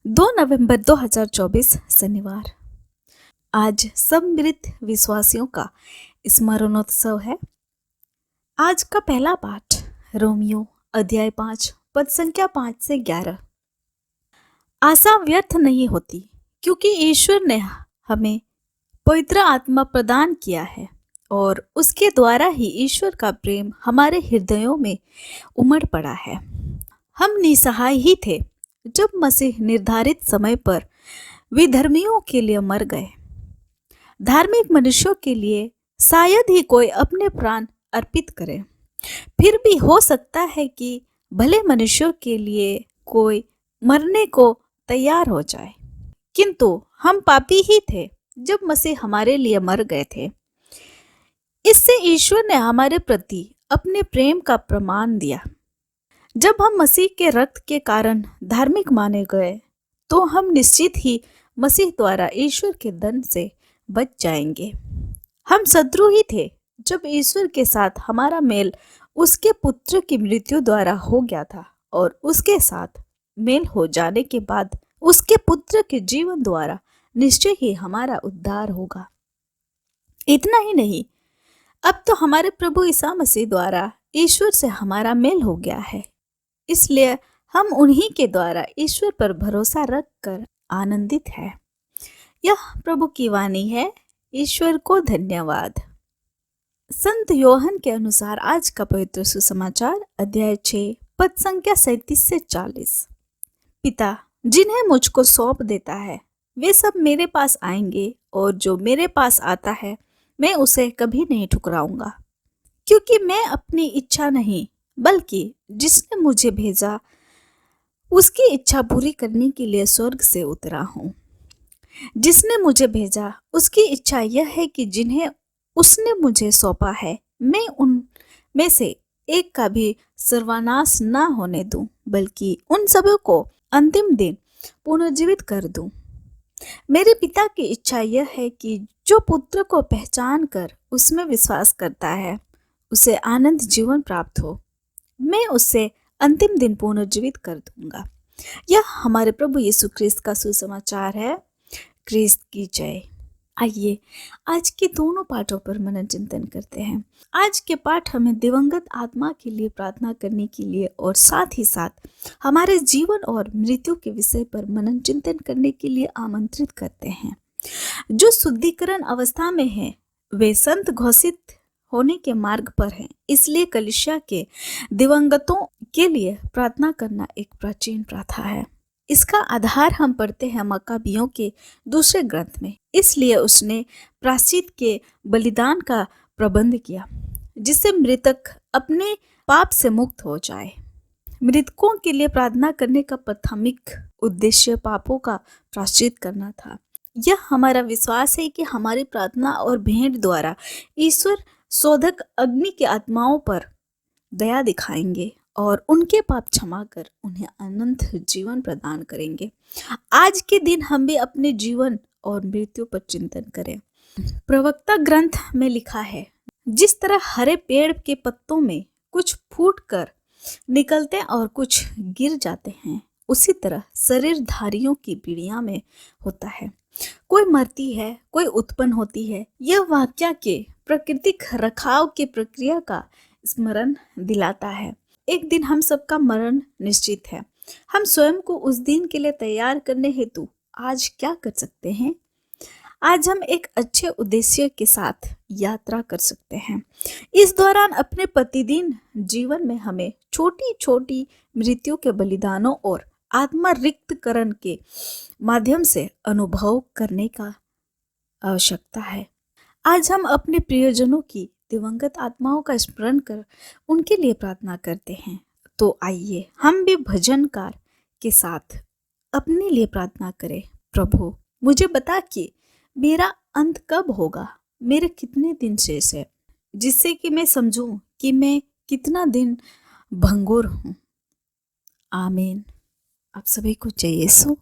2 नवंबर 2024 शनिवार। आज सब मृत विश्वासियों का स्मरणोत्सव है। आज का पहला पाठ रोमियो अध्याय 5 पद संख्या 5 से 11। आशा व्यर्थ नहीं होती क्योंकि ईश्वर ने हमें पवित्र आत्मा प्रदान किया है और उसके द्वारा ही ईश्वर का प्रेम हमारे हृदयों में उमड़ पड़ा है। हम निसहाय ही थे जब मसीह निर्धारित समय पर विधर्मियों के लिए मर गए। धार्मिक मनुष्यों के लिए शायद ही कोई अपने प्राण अर्पित करे। फिर भी हो सकता है कि भले मनुष्यों के लिए कोई मरने को तैयार हो जाए, किंतु हम पापी ही थे जब मसीह हमारे लिए मर गए थे। इससे ईश्वर ने हमारे प्रति अपने प्रेम का प्रमाण दिया। जब हम मसीह के रक्त के कारण धार्मिक माने गए तो हम निश्चित ही मसीह द्वारा ईश्वर के दंड से बच जाएंगे। हम शत्रु ही थे जब ईश्वर के साथ हमारा मेल उसके पुत्र की मृत्यु द्वारा हो गया था और उसके साथ मेल हो जाने के बाद उसके पुत्र के जीवन द्वारा निश्चय ही हमारा उद्धार होगा। इतना ही नहीं, अब तो हमारे प्रभु ईसा मसीह द्वारा ईश्वर से हमारा मेल हो गया है। इसलिए हम उन्हीं के द्वारा ईश्वर पर भरोसा रखकर आनंदित हैं। यह प्रभु की वाणी है। ईश्वर को धन्यवाद। संत योहन के अनुसार आज का पवित्र सुसमाचार अध्याय 6 पद संख्या 37 से 40। पिता जिन्हें मुझको सौंप देता है वे सब मेरे पास आएंगे और जो मेरे पास आता है मैं उसे कभी नहीं ठुकराऊंगा, क्योंकि मैं अपनी इच्छा नहीं बल्कि जिसने मुझे भेजा उसकी इच्छा पूरी करने के लिए स्वर्ग से उतरा हूँ। जिसने मुझे भेजा उसकी इच्छा यह है कि जिन्हें उसने मुझे सौंपा है मैं उन में से एक का भी सर्वनाश ना होने दूं, बल्कि उन सबों को अंतिम दिन पुनर्जीवित कर दूं। मेरे पिता की इच्छा यह है कि जो पुत्र को पहचान कर उसमें विश्वास करता है उसे आनंद जीवन प्राप्त हो। मैं उससे अंतिम दिन पुनर्जीवित कर दूंगा। यह हमारे प्रभु यीशु ख्रिस्त का सुसमाचार है। ख्रिस्त की जय। आइए आज के दोनों पाठों पर मनन चिंतन करते हैं। आज के पाठ हमें दिवंगत आत्मा के लिए प्रार्थना करने के लिए और साथ ही साथ हमारे जीवन और मृत्यु के विषय पर मनन चिंतन करने के लिए आमंत्रित करते हैं। जो शुद्धिकरण अवस्था में है वे संत घोषित होने के मार्ग पर हैं। इसलिए कलीसिया के दिवंगतों के लिए प्रार्थना करना एक प्राचीन प्रथा है। इसका आधार हम पढ़ते हैं मक्काबियों के दूसरे ग्रंथ में। इसलिए उसने प्रायश्चित के बलिदान का प्रबंध किया जिससे मृतक अपने पाप से मुक्त हो जाए। मृतकों के लिए प्रार्थना करने का प्राथमिक उद्देश्य पापों का प्रायश्चित करना था। यह हमारा विश्वास है कि हमारी प्रार्थना और भेंट द्वारा ईश्वर शोधक अग्नि के आत्माओं पर दया दिखाएंगे और उनके पाप क्षमा कर उन्हें अनंत जीवन प्रदान करेंगे। आज के दिन हम भी अपने जीवन और मृत्यु पर चिंतन करें। प्रवक्ता ग्रंथ में लिखा है, जिस तरह हरे पेड़ के पत्तों में कुछ फूट कर निकलते और कुछ गिर जाते हैं, उसी तरह शरीरधारियों की पीढ़ियां में होता है। कोई मरती है, कोई उत्पन्न होती है। यह वाक्य के प्राकृतिक रखाव की प्रक्रिया का स्मरण दिलाता है। एक दिन हम सबका मरण निश्चित है। हम स्वयं को उस दिन के लिए तैयार करने हेतु आज क्या कर सकते हैं? आज हम एक अच्छे उद्देश्य के साथ यात्रा कर सकते हैं। इस दौरान अपने प्रतिदिन जीवन में हमें छोटी छोटी मृत्यु के बलिदानों और आत्मा रिक्तकरण के माध्यम से अनुभव करने का आवश्यकता है। आज हम अपने प्रियजनों की दिवंगत आत्माओं का स्मरण कर उनके लिए प्रार्थना करते हैं। तो आइए हम भी भजनकार के साथ अपने लिए प्रार्थना करें। प्रभु मुझे बता कि मेरा अंत कब होगा, मेरे कितने दिन शेष है, जिससे कि मैं समझूं कि मैं कितना दिन भंगुर हूँ। आमीन। आप सभी को जय यीशु।